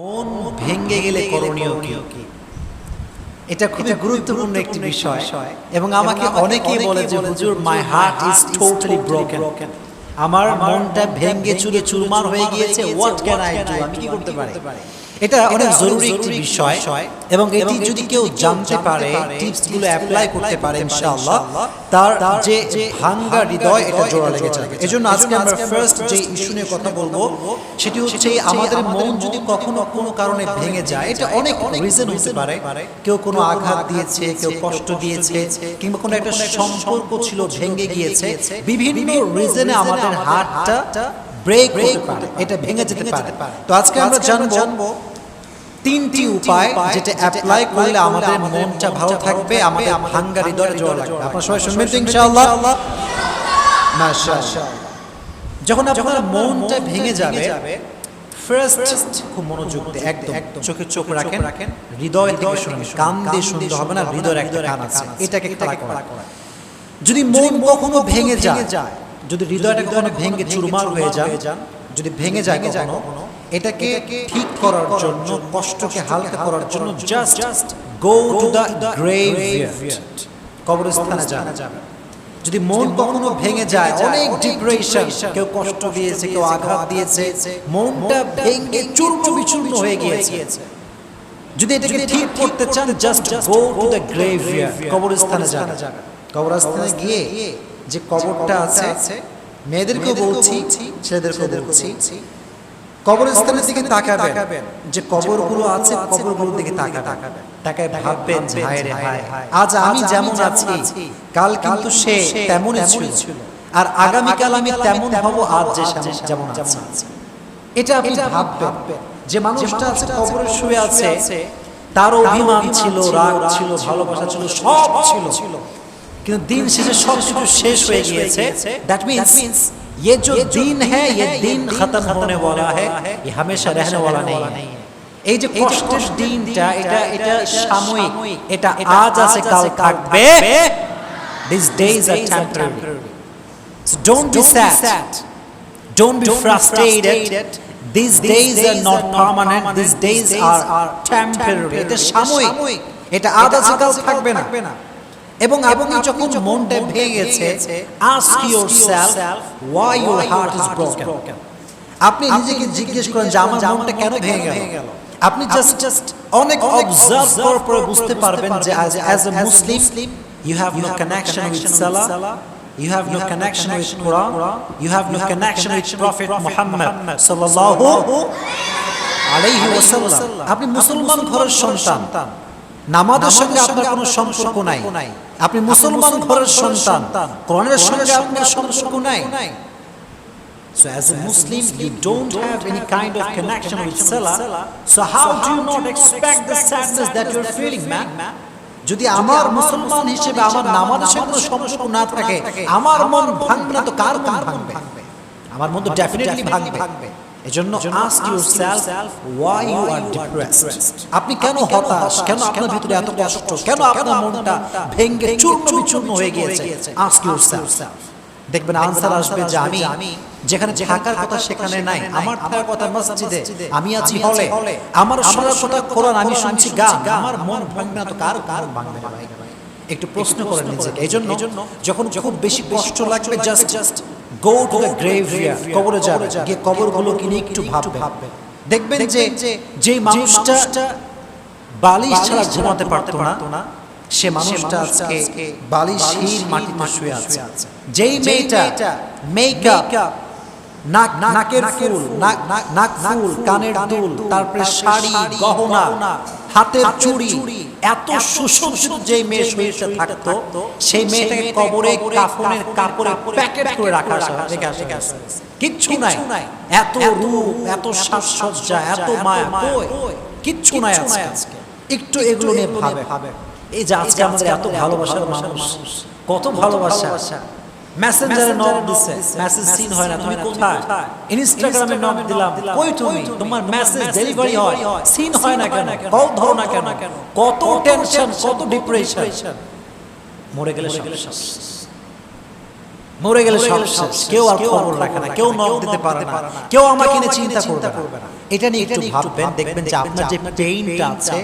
মন ভেঙে গেলে করণীয় কি? এটা খুবই গুরুত্বপূর্ণ একটি বিষয় এবং আমাকে অনেকেই বলে যে হুজুর my heart is totally broken, আমার মনটা ভেঙে চুরে চুরমার হয়ে গিয়েছে, হোয়াট ক্যান আই ডু, আমি কি করতে পারি? এটা অনেক জরুরি একটি বিষয় এবং এটি যদি কেউ জানতে পারে, টিপসগুলো অ্যাপ্লাই করতে পারে, ইনশাআল্লাহ তার যে ভাঙ্গা হৃদয় এটা জোড়া লেগে যাবে। এজন্য আজকে আমরা ফার্স্ট যে ইস্যু নিয়ে কথা বলবো সেটি হচ্ছে আমাদের মন যদি কখনো কোনো কারণে ভেঙে যায়, এটা অনেক রিজন হতে পারে। কেউ কোনো আঘাত দিয়েছে, কেউ কষ্ট দিয়েছে, কিংবা কোনো একটা সম্পর্ক ছিল ভেঙে গিয়েছে, বিভিন্ন রিজনে আমাদের হার্টটা ব্রেক হতে পারে, এটা ভেঙে যেতে পারে। তো আজকে আমরা জানবো তিনটি উপায় যেটা অ্যাপ্লাই করলে আমাদের মনটা ভালো থাকবে, আমাদের ভাঙ্গা হৃদয়ে জোড়া লাগবে। আপনারা সবাই শুনবেন তো ইনশাআল্লাহ? মাশাআল্লাহ। যখন আপনার মনটা ভেঙে যাবে, ফার্স্ট খুব মনোযোগ দিয়ে একদম চোখে চোখ রাখেন, হৃদয় থেকে শুনবেন, কান দিয়ে শুনতে হবে না, হৃদয়ের একটা কান আছে, এটাকে খেলা করা। যদি মন কখনো ভেঙে যায়, যদি হৃদয়টা কখনো ভেঙে চুরমার হয়ে যায়, যদি ভেঙে যায় কখনো, এটাকে ঠিক করার জন্য, কষ্টকে হালকা করার জন্য জাস্ট গো টু দ্য গ্রেভইয়ার্ড, কবরস্থানে যান। যদি মন কখনো ভেঙে যায়, অনেক ডিপ্রেশন, কেউ কষ্ট দিয়েছে, কেউ আঘাত দিয়েছে, মনটা ভেঙে চূর্ণ বিচূর্ণ হয়ে গিয়েছে, যদি এটাকে ঠিক করতে চান, জাস্ট গো টু দ্য গ্রেভইয়ার্ড, কবরস্থানে যান। কবরস্থানে গিয়ে যে কবরটা আছে, মেয়েদেরকেও বলছি, ছেলেদেরকেও বলছি, কবরস্থানের দিকে তাকাবেন, যে কবরগুলো আছে কবরগুলোর দিকে তাকায় ভাববেন, হায় রে হায়, আজ আমি যেমন আছি কাল কিন্তু সে তেমনই ছিল, আর আগামীকাল আমি তেমন হব আজ যে যেমন আছি। এটা আপনি ভাববেন যে মানুষটা আছে কবরে শুয়ে আছে, তার অভিমান ছিল, রাগ ছিল, ভালোবাসা ছিল, সব ছিল, কিন্তু দিন শেষে সব কিছু শেষ হয়ে গিয়েছে। দ্যাট মিন্স ये जो दिन है ये दिन खत्म होने वाला है, ये हमेशा रहने वाला नहीं है। এই যে কষ্টের দিনটা, এটা সাময়িক, এটা আজ আছে কাল থাকবে। These days are temporary, so don't be sad, don't be frustrated. These days are not permanent, these days are temporary. এটা সাময়িক, এটা আজ আছে কাল থাকবে না। এবং আপনি যখন মনটা ভেঙে গেছে, ask yourself why your heart is broken. আপনি নিজেকে জিজ্ঞেস করেন যে আমার মনটা কেন ভেঙে গেল। আপনি জাস্ট অনেক অবজার্ভ করার পরে বুঝতে পারবেন যে as a Muslim you have no connection with Salah, you have no connection with Quran, you have no connection with Prophet Muhammad sallallahu alayhi wasallam. আপনি মুসলমান ঘরের সন্তান, নামাজের সঙ্গে আপনার কোনো সম্পর্ক নাই। আপনি মুসলমান ঘরের সন্তান, কোরআনের সঙ্গে আপনার সম্পর্ক নাই। So as a Muslim you don't have any kind of connection with Salah, so how do you not expect the sadness that you're feeling, man? যদি আমার মুসলমান হিসেবে আমার নামাজের সঙ্গে সম্পর্ক না থাকে, আমার মন ভাঙবে না তো কার মন ভাঙবে? আমার মন তো ডেফিনেটলি ভাঙবে। এজন্য ask yourself why you are depressed. আপনি কেন হতাশ, কেন আপনার ভিতরে এত কষ্ট, কেন আপনার মনটা ভেঙে চূর্ণ বিচূর্ণ হয়ে গিয়েছে? ask yourself, দেখবেন আনসার আসবে যে আমি যেখানে থাকার কথা সেখানে নাই, আমার থাকার কথা মসজিদে, আমি আছি হলে, আমার শোনার কথা কোরআন, আমি শুনছি গান, আমার মন ভাঙবে না তো কার ভাঙবে না? ভাই একটু প্রশ্ন করেন নিজেকে। এজন্য যখন খুব বেশি কষ্ট লাগবে, just go to the graveyard, কবরে যাবেন, গিয়ে কবরগুলোকে নিয়ে একটু ভাববেন। দেখবেন যে মানুষটা বালিশ ছাড়া ঘুমাতে পারতো না, সে মানুষটা আজকে বালিশহীন মাটিতে শুয়ে আছে। যেই মেয়েটা মেকআপ, নাকের ফুল, নাক ফুল, কানের দুল, তারপরে শাড়ি, গহনা, হাতের চুড়ি, এত সুসজ্জিত যে মেয়ে শরীরে থাকতো, সেই মেয়েটাকে কবরে কাফনের কাপড়ে প্যাকেট করে রাখা আছে, কিচ্ছু নাই। এত রূপ, এত সাজসজ্জা, এত মায়া, কিচ্ছু নাই আজকে। একটু এগুলো নিয়ে ভাবে, এই যে আজকে আমাদের এত ভালোবাসার মানুষ, কত ভালোবাসা, মেসেঞ্জারে নক দিছে, মেসেজ সিন হয় না, তুমি কোথায়? ইনস্টাগ্রামে নক দিলাম, কই তুমি? তোমার মেসেজ ডেলিভারি হয়, সিন হয় না কেন? কল ধরো না কেন? কত টেনশন, কত ডিপ্রেশন, মরে গেলে সব শেষ। মরে গেলে সব শেষ, কেউ আর খবর রাখে না, কেউ নক দিতে পারে না, কেউ আমাকে নিয়ে চিন্তা করবে না। এটা নিয়ে একটু ভাববেন, দেখবেন যে আপনার যে পেইনটা আছে,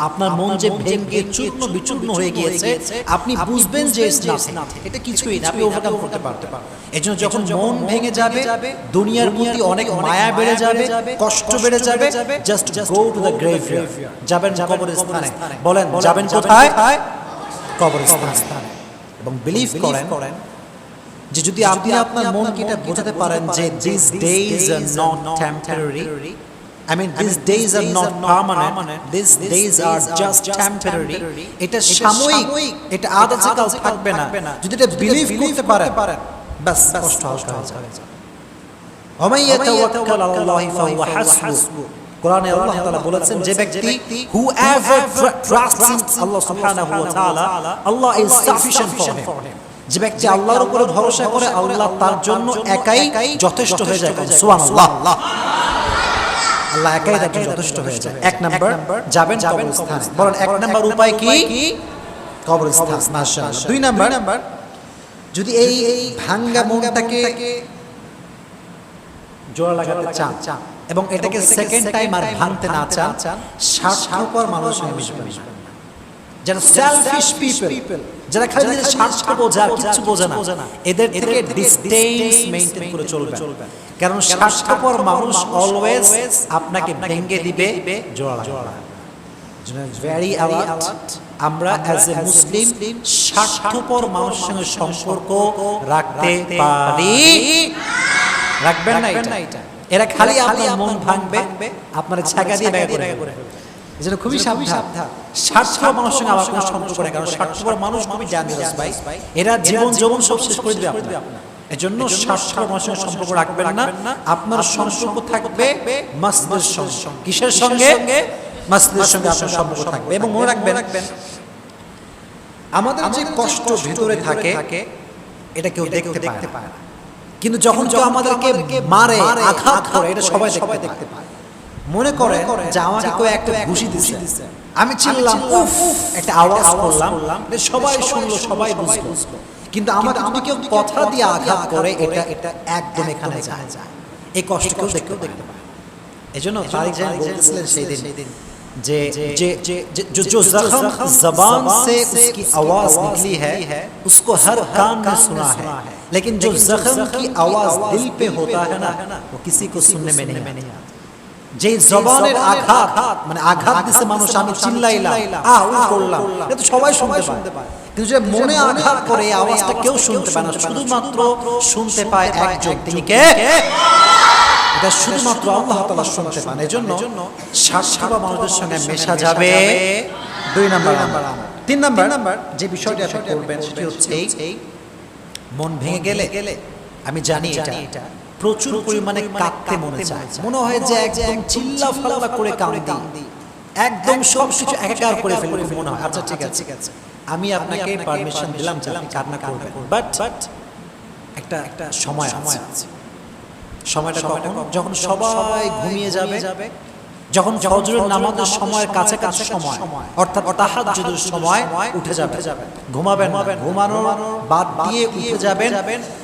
আপনার মন যে ভেঙে চূর্ণ বিচূর্ণ হয়ে গিয়েছে, আপনি বুঝবেন যে এটা কিছুই না, আপনি ওভারকাম করতে পারবেন। এজন্য যখন মন ভেঙে যাবে, দুনিয়ার প্রতি অনেক মায়া বেড়ে যাবে, কষ্ট বেড়ে যাবে, জাস্ট গো টু দ্য গ্রেভইয়ার্ড, যাবেন কবরস্থানে। বলেন যাবেন কোথায়? কবরস্থানে। এবং বিলিভ করেন যে যদি আপনি আপনার মনকে এটা বোঝাতে পারেন যে these days are not temporary, I mean these days are not permanent, these days are just temporary, এটা সাময়িক, এটা আজ আছে কাল থাকবে না, যদি এটা বিলিভ করতে পারেন, বাস কষ্ট হালকা হয়ে যাবে। ওয়া ইয়াতাওয়াক্কাল আলাল্লাহি ফাহুয়া হাসবু, কোরআনে আল্লাহ তাআলা বলেছেন যে ব্যক্তি whoever trusts in Allah subhanahu wa ta'ala, Allah is sufficient for him। যে ব্যক্তি আল্লাহর উপরে ভরসা করে, আল্লাহ তার জন্য একাই যথেষ্ট হয়ে যায়। সুবহানাল্লাহ, আল্লাহ একাই তার জন্য যথেষ্ট হয়ে যায়। এক নাম্বার যাবেন কবরস্থানে। বলেন এক নাম্বার উপায় কি? কবরস্থান। মাশাআল্লাহ। দুই নাম্বার, যদি এই ভাঙ্গা মনটাকে জোড়া লাগাতে চান এবং এটাকে সেকেন্ড টাইম আর ভাঙতে না চান, স্বার্থপর মানুষের মিশবেন। যারা সেলফিশ পিপল, যারা খালি নিজের স্বার্থ বোঝে আর কিছু বোঝে না, এদের থেকে ডিসটেন্স মেইনটেইন করে চলবেন। কারণ স্বার্থপর মানুষ অলওয়েজ আপনাকে ভেঙে দিবে, জোড়া লাগাবে। ভেরি অ্যালার্ট, আমরা অ্যাজ এ মুসলিম স্বার্থপর মানুষের সঙ্গে সম্পর্ক রাখতে পারি। রাখবেন না এটা। এরা খালি আপনার মন ভাঙবে, আপনার ছাগা দিয়ে ব্যাগ করে। এজন্য খুবই সাবধান, স্বার্থপর মানুষের সঙ্গে আবার কোনো সম্পর্ক নেই। কারণ স্বার্থপর মানুষ খুবই ডেঞ্জারাস ভাই, এরা জীবন যৌবন সব শেষ করে দিবে আপনার। এজন্য স্বার্থপর মানুষের সঙ্গে সম্পর্ক রাখবেন না। আপনার সম্পর্ক থাকবে মাসজিদের সঙ্গে। কিসের সঙ্গে? মাসজিদের সঙ্গে আপনার সম্পর্ক থাকবে। এবং মনে রাখবেন, আমাদের যে কষ্ট ভিতরে থাকে এটা কেউ দেখতে পায় না, কিন্তু যখন কেউ আমাদেরকে মারে, আঘাত করে, এটা সবাই দেখতে পায়। মনে করেন যে আমাকে কেউ একটা ঘুষি দিছে, আমি চিল্লাম, উফ, একটা আওয়াজ করলাম, সবাই শুনলো, সবাই বুঝলো। কিন্তু আমাকে যদি কেউ কথা দিয়ে আঘাত করে, এটা একদম এখানে যায়। এই কষ্ট কেউ দেখতে পায়। এজন্য তারিক জান বলতেছিলেন সেই দিন যে जो जख्म ज़बान से उसकी आवाज निकली है उसको हर कान ने सुना है, लेकिन जो जख्म की आवाज दिल पे होता है ना, वो किसी को सुनने में नहीं आता। যে জবানের আঘাত, মানে আঘাত দিছে মানুষ, আমি চিল্লাইলাম, করলাম, এটা তো সবাই শুনতে পায়, কিন্তু যে মনে আঘাত করে এই আওয়াজটা কেউ শুনতে পায় না, শুধুমাত্র শুনতে পায় একজন, তিনি কে? এটা শুধুমাত্র আল্লাহ তাআলা শুনতে পান। এজন্য স্বার্থপর মানুষদের সঙ্গে মেশা যাবে। দুই নাম্বার। তিন নাম্বার যে বিষয়টা আপনি করবেন সেটি হচ্ছে এই মন ভেঙে গেলে, আমি জানি এটা প্রচুর পরিমাণে কাঁদতে মনে চায়, মনে হয় যে একদম চিল্লা ফাল্লা করে কাঁদি, একদম সবকিছু একাকার করে ফেলবে মনে হয়। আচ্ছা ঠিক আছে, আমি আপনাকে পারমিশন দিলাম যে আপনি কান্না করবেন, বাট একটা সময় আছে। সময়টা কখন? যখন সবাই ঘুমিয়ে যাবে, যখন ফজরের নামাজের সময়ের কাছাকাছি সময়, অর্থাৎ তাহাজ্জুদের সময় উঠে যাবে, ঘুমাবেন, ঘুমানোর বাদ দিয়ে উঠে যাবেন,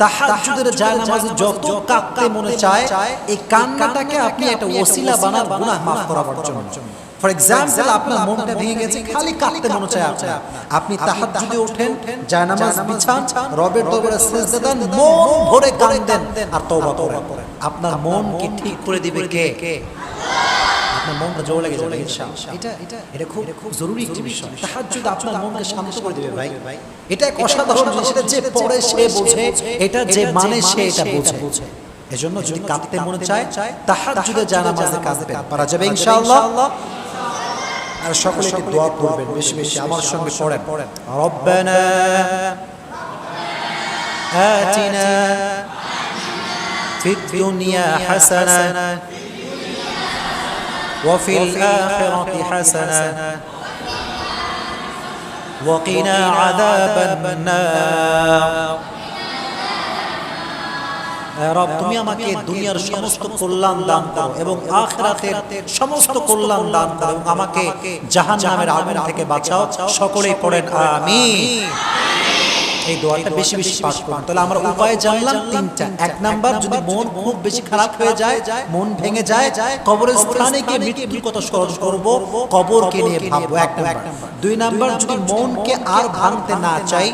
তাহাজ্জুদের জায়নামাজে যত কাঁদতে মনে চায়, এই কান্নাটাকে আপনি একটা ওসিলা বানান গুনাহ মাফ করার জন্য। ফর এক্সাম্পল, আপনার মনটা ভেঙে গেছে, খালি কাঁদতে মনে চায় আপনার, আপনি তাহাজ্জুদে ওঠেন, জায়নামাজ বিছান, রবের দরবারে সিজদা দেন, মন ভরে কাঁদেন আর তওবা করেন। আপনার মনকে ঠিক করে দিবে কে? আপনার মনটা জোর লেগে যাবে ইনশাআল্লাহ। এটা খুব জরুরি একটি বিষয়। তাহাজ্জুদ আপনার মনকে শান্ত করে দিবে ভাই। এটা এক অসাধারণ জিনিস। এটা যে পড়ে সে বোঝে, এটা যে মানে সে এটা বোঝে। এজন্য যদি কাঁদতে মনে চায়, তাহাজ্জুদে জায়নামাজে কাঁদবেন, পারা যাবে ইনশাআল্লাহ। আর সকলে একটু দোয়া করবেন বেশি বেশি, আমার সঙ্গে পড়েন, রব্বানা আতিনা ফিদ দুনিয়া হাসানা ওয়া ফিল আখিরাতি হাসানা ওয়া কিনা আযাবান নার। রব, তুমি আমাকে দুনিয়ার সমস্ত কল্যাণ দান করো এবং আখিরাতের সমস্ত কল্যাণ দান করো এবং আমাকে জাহান্নামের আগুন থেকে বাঁচাও। সকলেই পড়েন আমিন। এই দোয়াটা বেশি বেশি পাঠ করুন। তাহলে আমরা উপায় জানলাম তিনটা। এক নাম্বার, যদি মন খুব বেশি খারাপ হয়ে যায়, মন ভেঙে যায়, কবরস্থানে গিয়ে মৃত্যুর কথা স্মরণ করব, কবরকে নিয়ে ভাববো, এক নাম্বার। দুই নাম্বার, যদি মনকে আর ভাঙতে না চাই,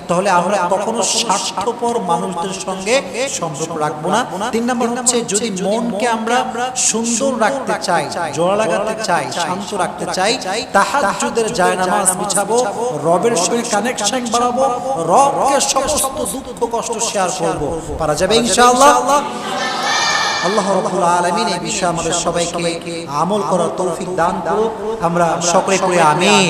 তাহলে আমরা কখনো স্বার্থপর মানুষদের সঙ্গে সম্পর্ক রাখবো না। তিন নাম্বার হচ্ছে, যদি মনকে আমরা সুন্দর রাখতে চাই, জোড়া লাগাতে চাই, শান্ত রাখতে চাই, তাহাজ্জুদের জায়নামাজ বিছাবো, রবের সঙ্গে কানেকশন বাড়াবো, রবকে সমস্ত দুঃখ কষ্ট শেয়ার করব। পারা যাবে ইনশাআল্লাহ। আল্লাহ রাব্বুল আলামিন এই বিষয়ে আমাদের সবাইকে আমল করার তৌফিক দান করুক। আমরা সকলে পড়ি আমিন।